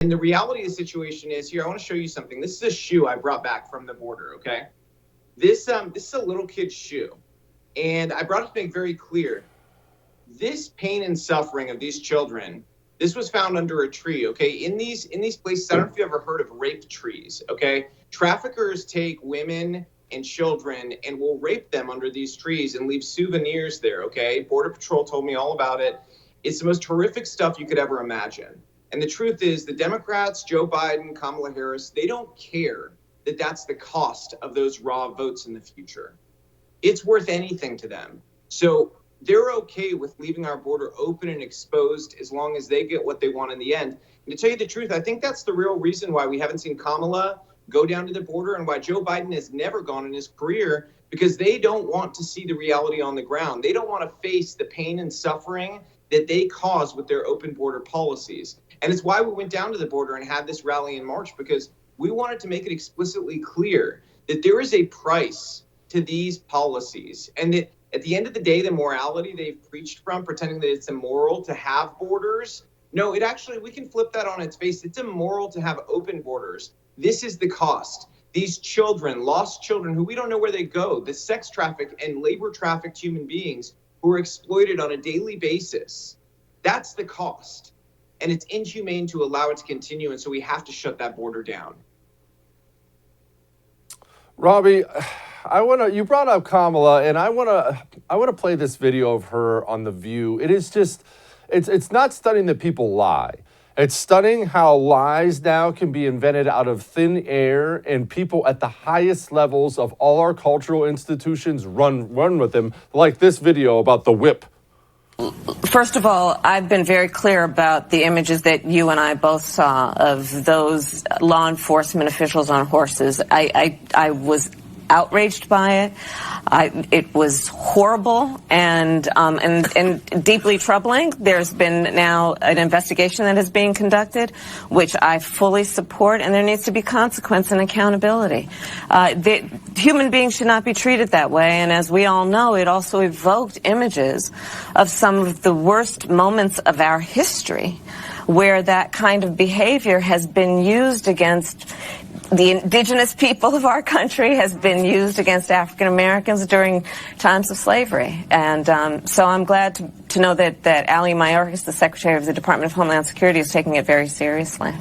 And the reality of the situation is here, I want to show you something. This is a shoe I brought back from the border, okay? This is a little kid's shoe. And I brought it to make very clear, this pain and suffering of these children, this was found under a tree, okay? In these places, I don't know if you ever heard of rape trees, okay? Traffickers take women and children and will rape them under these trees and leave souvenirs there, okay? Border Patrol told me all about it. It's the most horrific stuff you could ever imagine. And the truth is, the Democrats, Joe Biden, Kamala Harris, they don't care that that's the cost of those raw votes in the future. It's worth anything to them. So they're okay with leaving our border open and exposed as long as they get what they want in the end. And to tell you the truth, I think that's the real reason why we haven't seen Kamala go down to the border and why Joe Biden has never gone in his career, because they don't want to see the reality on the ground. They don't want to face the pain and suffering that they cause with their open border policies. And it's why we went down to the border and had this rally in March, because we wanted to make it explicitly clear that there is a price to these policies, and that at the end of the day, the morality they've preached from, pretending that it's immoral to have borders, no, it actually, we can flip that on its face. It's immoral to have open borders. This is the cost. These children, lost children who we don't know where they go, the sex trafficked and labor trafficked human beings who are exploited on a daily basis, that's the cost. And it's inhumane to allow it to continue, and so we have to shut that border down. Robby, you brought up Kamala, and I wanna play this video of her on The View. It is just, it's not stunning that people lie. It's stunning how lies now can be invented out of thin air, and people at the highest levels of all our cultural institutions run with them, like this video about the whip. First of all, I've been very clear about the images that you and I both saw of those law enforcement officials on horses. I was outraged by it. It was horrible and deeply troubling. There's been now an investigation that is being conducted, which I fully support, and there needs to be consequence and accountability. Human beings should not be treated that way, and as we all know, it also evoked images of some of the worst moments of our history, where that kind of behavior has been used against the indigenous people of our country, has been used against African Americans during times of slavery. And so I'm glad to know that Ali Mayorkas, the Secretary of the Department of Homeland Security, is taking it very seriously.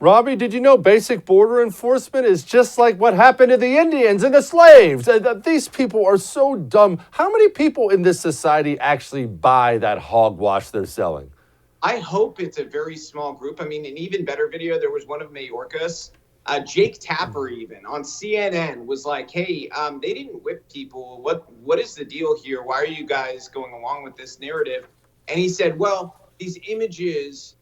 Robby, did you know basic border enforcement is just like what happened to the Indians and the slaves? These people are so dumb. How many people in this society actually buy that hogwash they're selling? I hope it's a very small group. I mean, an even better video, there was one of Mayorkas, Jake Tapper even, on CNN was like, hey, they didn't whip people. What is the deal here? Why are you guys going along with this narrative? And he said, well, these images,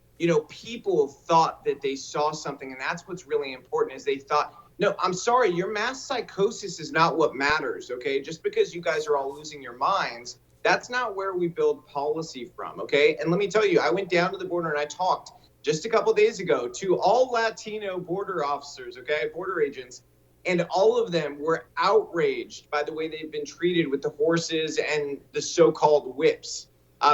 people thought that they saw something, and that's what's really important, is they thought, no, I'm sorry, your mass psychosis is not what matters, okay? Just because you guys are all losing your minds, that's not where we build policy from, okay? And let me tell you, I went down to the border and I talked just a couple of days ago to all Latino border officers, okay, border agents, and all of them were outraged by the way they've been treated with the horses and the so-called whips.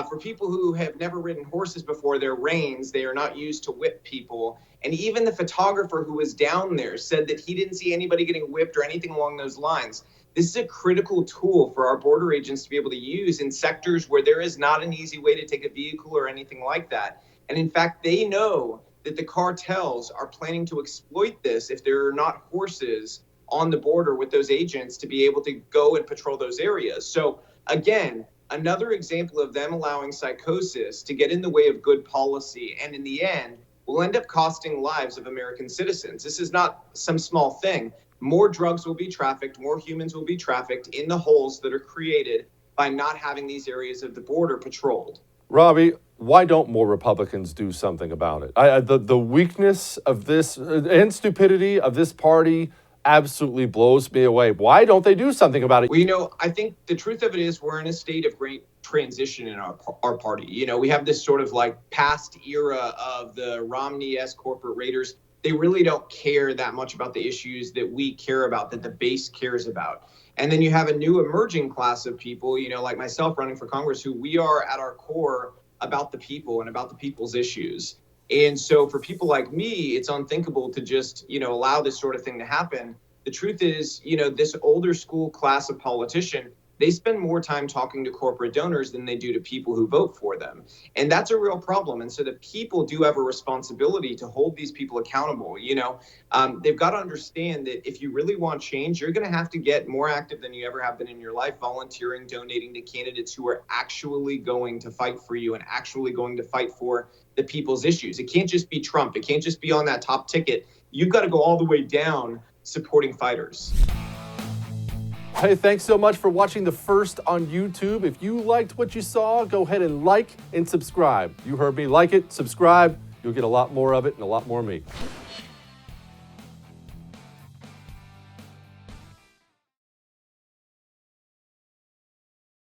For people who have never ridden horses before, they're reins. They are not used to whip people. And even the photographer who was down there said that he didn't see anybody getting whipped or anything along those lines. This is a critical tool for our border agents to be able to use in sectors where there is not an easy way to take a vehicle or anything like that. And in fact, they know that the cartels are planning to exploit this if there are not horses on the border with those agents to be able to go and patrol those areas. So again, another example of them allowing psychosis to get in the way of good policy, and in the end will end up costing lives of American citizens. This is not some small thing. More drugs will be trafficked, more humans will be trafficked in the holes that are created by not having these areas of the border patrolled. Robby, why don't more Republicans do something about it? The weakness of this and stupidity of this party absolutely blows me away. Why don't they do something about it? Well, I think the truth of it is we're in a state of great transition in our party. We have this sort of like past era of the Romney-esque corporate raiders. They really don't care that much about the issues that we care about, that the base cares about. And then you have a new emerging class of people, like myself running for Congress, who we are at our core about the people and about the people's issues. And so for people like me, it's unthinkable to just, allow this sort of thing to happen. The truth is, this older school class of politician, they spend more time talking to corporate donors than they do to people who vote for them. And that's a real problem. And so the people do have a responsibility to hold these people accountable. They've got to understand that if you really want change, you're going to have to get more active than you ever have been in your life, volunteering, donating to candidates who are actually going to fight for you and actually going to fight for the people's issues. It can't just be Trump. It can't just be on that top ticket. You've got to go all the way down supporting fighters. Hey, thanks so much for watching the first on YouTube. If you liked what you saw, go ahead and like and subscribe. You heard me. Like it, subscribe. You'll get a lot more of it and a lot more of me.